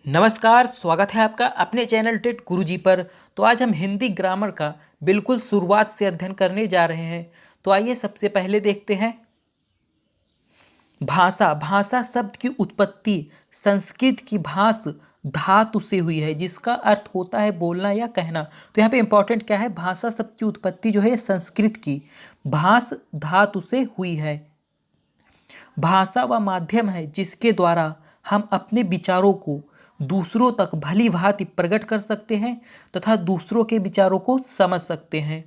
नमस्कार, स्वागत है आपका अपने चैनल टेट गुरुजी पर। तो आज हम हिंदी ग्रामर का बिल्कुल शुरुआत से अध्ययन करने जा रहे हैं। तो आइए सबसे पहले देखते हैं भाषा। भाषा शब्द की उत्पत्ति संस्कृत की भाष धातु से हुई है, जिसका अर्थ होता है बोलना या कहना। तो यहाँ पे इंपॉर्टेंट क्या है, भाषा शब्द की उत्पत्ति जो है संस्कृत की भाष धातु से हुई है। भाषा वह माध्यम है जिसके द्वारा हम अपने विचारों को दूसरों तक भली भांति प्रकट कर सकते हैं तथा दूसरों के विचारों को समझ सकते हैं।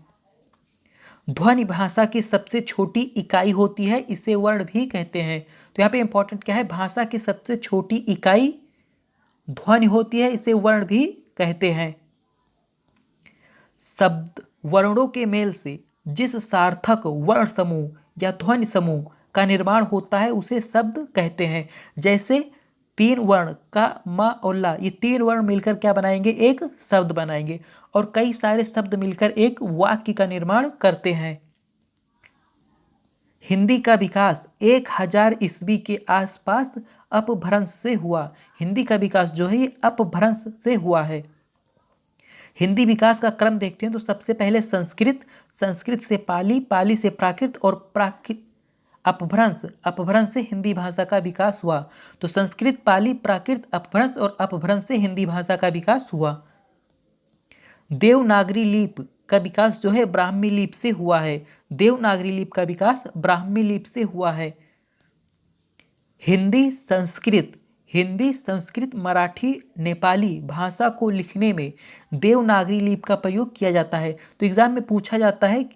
ध्वनि भाषा की सबसे छोटी इकाई होती है, इसे वर्ण भी कहते हैं। तो यहाँ पे इंपॉर्टेंट क्या है, भाषा की सबसे छोटी इकाई ध्वनि होती है, इसे वर्ण भी कहते हैं। शब्द वर्णों के मेल से जिस सार्थक वर्ण समूह या ध्वनि समूह का निर्माण होता है उसे शब्द कहते हैं। जैसे तीन वर्ण का मा और ला, ये तीन वर्ण मिलकर क्या बनाएंगे, एक शब्द बनाएंगे, और कई सारे शब्द मिलकर एक वाक्य का निर्माण करते हैं। हिंदी का विकास 1000 ईस्वी के आसपास अपभ्रंश से हुआ। हिंदी का विकास जो है ये अपभ्रंश से हुआ है। हिंदी विकास का क्रम देखते हैं तो सबसे पहले संस्कृत, संस्कृत से पाली, पाली से प्राकृत और प्राकृत अपभ्रंश, अपभ्रंश से हिंदी भाषा का विकास हुआ। तो संस्कृत, पाली, प्राकृत, अपभ्रंश और अपभ्रंश से हिंदी भाषा का विकास हुआ। देवनागरी लिपि का विकास जो है ब्राह्मी लिपि से हुआ है। देवनागरी लिपि का विकास ब्राह्मी लिपि से हुआ है। हिंदी संस्कृत, हिंदी संस्कृत मराठी नेपाली भाषा को लिखने में देवनागरी लिपि का प्रयोग किया जाता है। तो एग्जाम में पूछा जाता है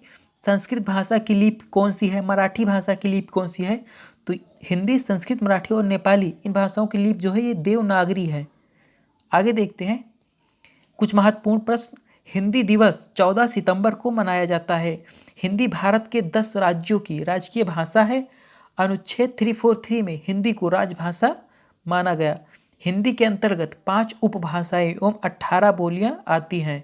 संस्कृत भाषा की लिपि कौन सी है, मराठी भाषा की लिपि कौन सी है। तो हिंदी, संस्कृत, मराठी और नेपाली इन भाषाओं की लिपि जो है ये देवनागरी है। आगे देखते हैं कुछ महत्वपूर्ण प्रश्न। हिंदी दिवस 14 सितंबर को मनाया जाता है। हिंदी भारत के 10 राज्यों की राजकीय भाषा है। अनुच्छेद 343 में हिंदी को राजभाषा माना गया। हिंदी के अंतर्गत 5 उपभाषाएं एवं 18 बोलियां आती हैं।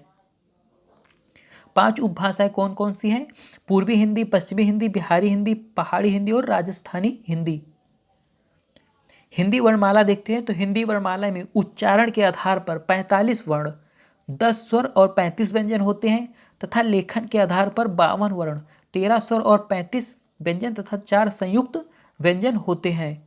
5 उपभाषाएं कौन कौन सी हैं? पूर्वी हिंदी, पश्चिमी हिंदी, बिहारी हिंदी, पहाड़ी हिंदी और राजस्थानी हिंदी। हिंदी वर्णमाला देखते हैं तो हिंदी वर्णमाला में उच्चारण के आधार पर 45 वर्ण, 10 स्वर और 35 व्यंजन होते हैं तथा लेखन के आधार पर 52 वर्ण, 13 स्वर और 35 व्यंजन तथा 4 संयुक्त व्यंजन होते हैं।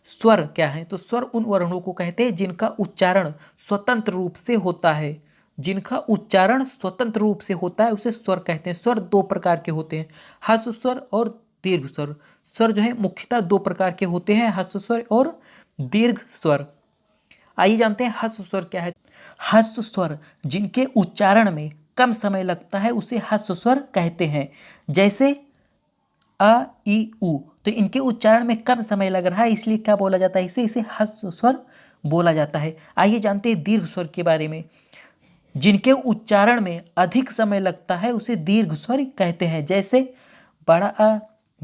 स्वर क्या है? तो स्वर उन वर्णों को कहते हैं जिनका उच्चारण स्वतंत्र रूप से होता है। जिनका उच्चारण स्वतंत्र रूप से होता है उसे स्वर कहते हैं। स्वर 2 प्रकार के होते हैं, ह्रस्व स्वर और दीर्घ स्वर। स्वर जो है मुख्यतः 2 प्रकार के होते हैं, ह्रस्व स्वर और दीर्घ स्वर। आइए जानते हैं ह्रस्व स्वर क्या है। ह्रस्व स्वर जिनके उच्चारण में कम समय लगता है उसे ह्रस्व स्वर कहते हैं। जैसे अ, ई, उ, तो इनके उच्चारण में कम समय लग रहा है इसलिए क्या बोला जाता है, इसे ह्रस्व स्वर बोला जाता है। आइए जानते हैं दीर्घ स्वर के बारे में। जिनके उच्चारण में अधिक समय लगता है उसे दीर्घ स्वर कहते हैं। जैसे बड़ा अ,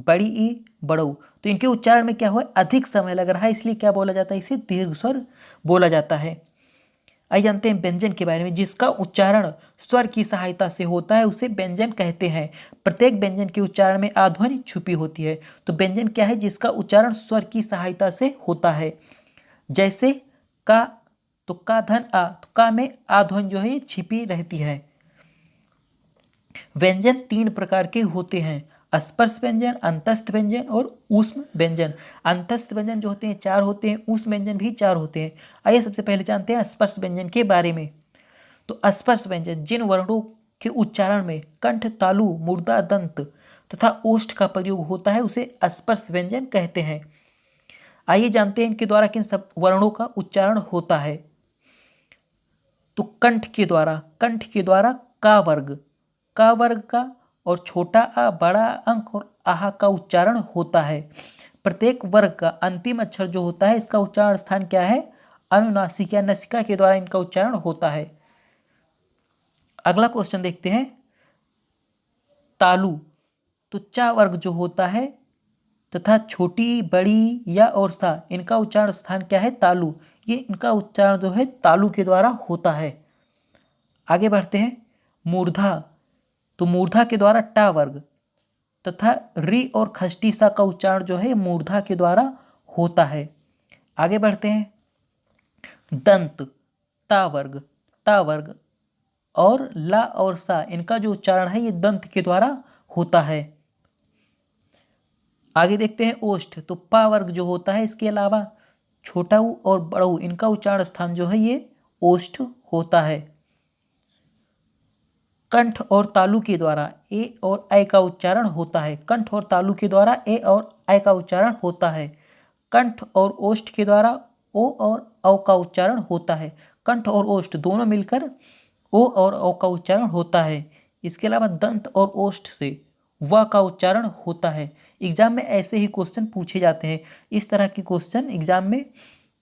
बड़ी ई, बड़ऊ, तो इनके उच्चारण में क्या हुआ, अधिक समय लग रहा है इसलिए क्या बोला जाता है, इसे दीर्घ स्वर बोला जाता है। आइए जानते हैं व्यंजन के बारे में। जिसका उच्चारण स्वर की सहायता से होता है उसे व्यंजन कहते हैं। प्रत्येक व्यंजन के उच्चारण में आध्वनि छुपी होती है। तो व्यंजन क्या है, जिसका उच्चारण स्वर की सहायता से होता है। जैसे का, तो का धन आ, तो का में आध्वनि जो है ये छिपी रहती है। व्यंजन 3 प्रकार के होते हैं, स्पर्श व्यंजन, अंतस्थ व्यंजन और ऊष्म व्यंजन। अंतस्थ व्यंजन जो होते हैं 4 होते हैं, ऊष्म व्यंजन भी 4 होते हैं। आइए सबसे पहले जानते हैं स्पर्श व्यंजन के बारे में। तो स्पर्श व्यंजन जिन वर्णों के उच्चारण में कंठ, तालु, मूर्धा, दंत तथा ओष्ठ का प्रयोग होता है उसे स्पर्श व्यंजन कहते हैं। आइए जानते हैं इनके द्वारा किन सब वर्णों का उच्चारण होता है। तो कंठ के द्वारा, कंठ के द्वारा का वर्ग, का वर्ग का और छोटा आ, बड़ा अंक और आहा का उच्चारण होता है। प्रत्येक वर्ग का अंतिम अक्षर जो होता है इसका उच्चारण स्थान क्या है, अनुनासिक या नसिका के द्वारा इनका उच्चारण होता है। अगला क्वेश्चन देखते हैं तालु। तो चा वर्ग जो होता है तथा छोटी, बड़ी या और सा, इनका उच्चारण स्थान क्या है, तालु। ये इनका उच्चारण जो है तालु के द्वारा होता है। आगे बढ़ते हैं मूर्धा। तो मूर्धा के द्वारा टा वर्ग तथा री और खष्टी सा का उच्चारण जो है मूर्धा के द्वारा होता है। आगे बढ़ते हैं दंत, ता वर्ग, ता वर्ग और ला और सा, इनका जो उच्चारण है ये दंत के द्वारा होता है। आगे देखते हैं ओष्ठ, तो पा वर्ग जो होता है इसके अलावा छोटा ऊ और बड़ा ऊ, इनका उच्चारण स्थान जो है ये ओष्ठ होता है। कंठ और तालु के द्वारा ए और ऐ का उच्चारण होता है। कंठ और तालु के द्वारा ए और ऐ का उच्चारण होता है। कंठ और ओष्ठ के द्वारा ओ और औ का उच्चारण होता है। कंठ और ओष्ठ दोनों मिलकर ओ और औ का उच्चारण होता है। इसके अलावा दंत और ओष्ठ से व का उच्चारण होता है। एग्जाम में ऐसे ही क्वेश्चन पूछे जाते हैं। इस तरह के क्वेश्चन एग्जाम में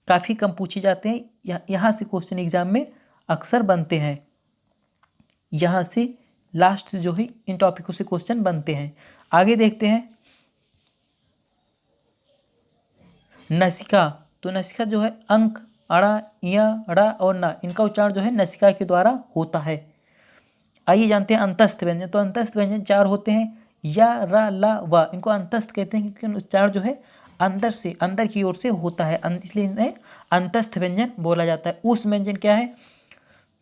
काफ़ी कम पूछे जाते हैं। यहाँ से क्वेश्चन एग्जाम में अक्सर बनते हैं। यहाँ से लास्ट से जो है इन टॉपिकों से क्वेश्चन बनते हैं। आगे देखते हैं नसिका, तो नसिका जो है अंक, अड़ा, इया, अड़ा और ना, इनका उच्चारण जो है नसिका के द्वारा होता है। आइए जानते हैं अंतस्थ व्यंजन। तो अंतस्थ व्यंजन 4 होते हैं, या, रा, ला, वा। इनको अंतस्थ कहते हैं क्योंकि उच्चारण जो है अंदर से, अंदर की ओर से होता है, इसलिए इन्हें अंतस्थ व्यंजन बोला जाता है। ऊष्म व्यंजन क्या है,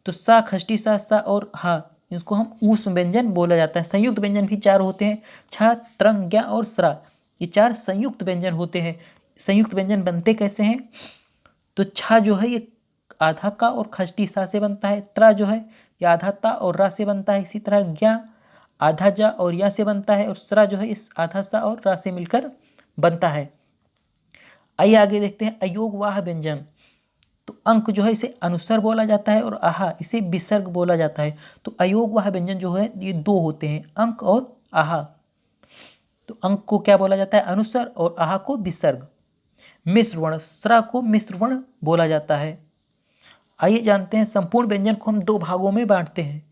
तो सा, खष्टी सा और हा, इसको हम ऊष्म व्यंजन बोला जाता है। संयुक्त व्यंजन भी 4 होते हैं, छ, त्रंग, ज्ञ और स्रा, ये 4 संयुक्त व्यंजन होते हैं। संयुक्त व्यंजन बनते कैसे हैं, तो छ जो है ये आधा का और खष्टी सा से बनता है। त्र जो है ये आधा ता और रा से बनता है। इसी तरह ज्ञ आधा जा और या से बनता है, और स्रा जो है इस आधा सा और रा से मिलकर बनता है। आइए आगे देखते हैं अयोगवाह व्यंजन। तो अंक जो है इसे अनुस्वर बोला जाता है और आहा इसे विसर्ग बोला जाता है। तो अयोगवाह व्यंजन जो है ये 2 होते हैं, अंक और आहा। तो अंक को क्या बोला जाता है, अनुस्वर, और आहा को विसर्ग। मिश्र वर्ण, स्रा को मिश्र वर्ण बोला जाता है। आइए जानते हैं संपूर्ण व्यंजन को हम 2 भागों में बांटते हैं।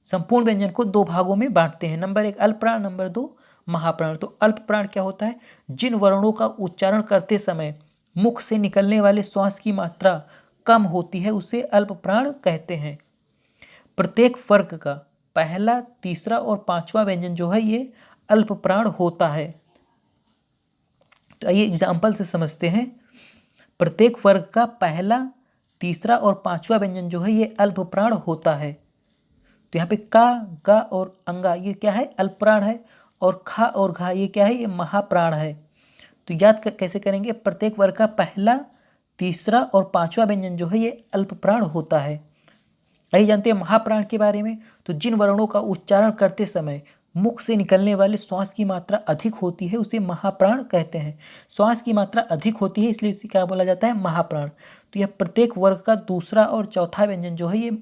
संपूर्ण व्यंजन को 2 भागों में बांटते हैं। नंबर 1 अल्पप्राण, नंबर 2 महाप्राण। तो अल्पप्राण क्या होता है, जिन वर्णों का उच्चारण करते समय मुख से निकलने वाले श्वास की मात्रा कम होती है उसे अल्पप्राण कहते हैं। प्रत्येक वर्ग का पहला, तीसरा और पांचवा व्यंजन जो है ये अल्पप्राण होता है। तो आइए एग्जाम्पल से समझते हैं। प्रत्येक वर्ग का पहला, तीसरा और पांचवा व्यंजन जो है ये अल्पप्राण होता है। तो यहाँ पे का, गा और अंगा ये क्या है, अल्पप्राण है, और खा और घा ये क्या है, ये महाप्राण है। तो याद कैसे करेंगे, प्रत्येक वर्ग का पहला, तीसरा और पांचवा व्यंजन जो है ये अल्पप्राण होता है। आइए जानते हैं महाप्राण के बारे में। तो जिन वर्णों का उच्चारण करते समय मुख से निकलने वाले श्वास की मात्रा अधिक होती है उसे महाप्राण कहते हैं। श्वास की मात्रा अधिक होती है इसलिए इसे क्या बोला जाता है, महाप्राण। तो यह प्रत्येक वर्ग का दूसरा और चौथा व्यंजन जो है ये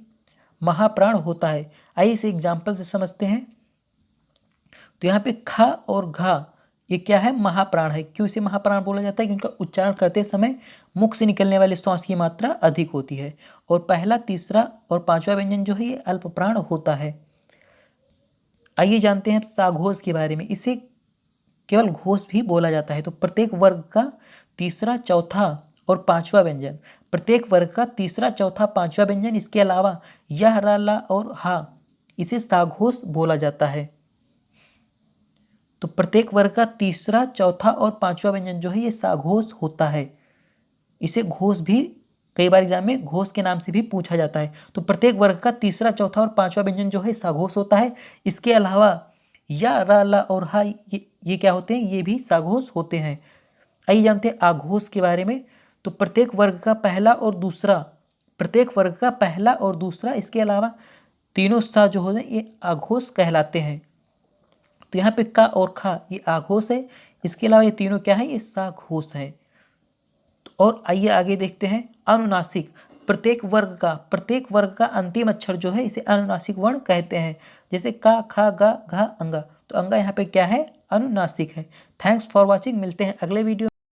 महाप्राण होता है। आइए इसे एग्जाम्पल से समझते हैं। तो यहाँ पे खा और घा ये क्या है, महाप्राण है। क्यों इसे महाप्राण बोला जाता है, क्योंकि उनका उच्चारण करते समय मुख से निकलने वाले श्वास की मात्रा अधिक होती है। और पहला, तीसरा और पांचवा व्यंजन जो है ये अल्पप्राण होता है। आइए जानते हैं साघोष के बारे में। इसे केवल घोष भी बोला जाता है। तो प्रत्येक वर्ग का तीसरा, चौथा और पांचवा व्यंजन, प्रत्येक वर्ग का तीसरा, चौथा, पांचवा व्यंजन, इसके अलावा यह, रा, ला और हा, इसे साघोष बोला जाता है। तो प्रत्येक वर्ग का तीसरा, चौथा और पांचवा व्यंजन जो है ये साघोष होता है। इसे घोष भी कई बार एग्जाम में घोष के नाम से भी पूछा जाता है। तो प्रत्येक वर्ग का तीसरा, चौथा और पांचवा व्यंजन जो है साघोष होता है। इसके अलावा या, रा, ला और हा ये क्या होते हैं, ये भी साघोष होते हैं। आइए जानते हैं आघोष के बारे में। तो प्रत्येक वर्ग का पहला और दूसरा, प्रत्येक वर्ग का पहला और दूसरा, इसके अलावा तीनों सा जो होते हैं ये आघोष कहलाते हैं। तो यहाँ पे का और खा ये आघोष है, इसके अलावा ये तीनों क्या है, ये साघोष है। और आइए आगे देखते हैं अनुनासिक। प्रत्येक वर्ग का अंतिम अक्षर जो है इसे अनुनासिक वर्ण कहते हैं। जैसे का, खा, गा, घा, अंगा। तो अंगा यहाँ पे क्या है, अनुनासिक है। थैंक्स फॉर वॉचिंग, मिलते हैं अगले वीडियो।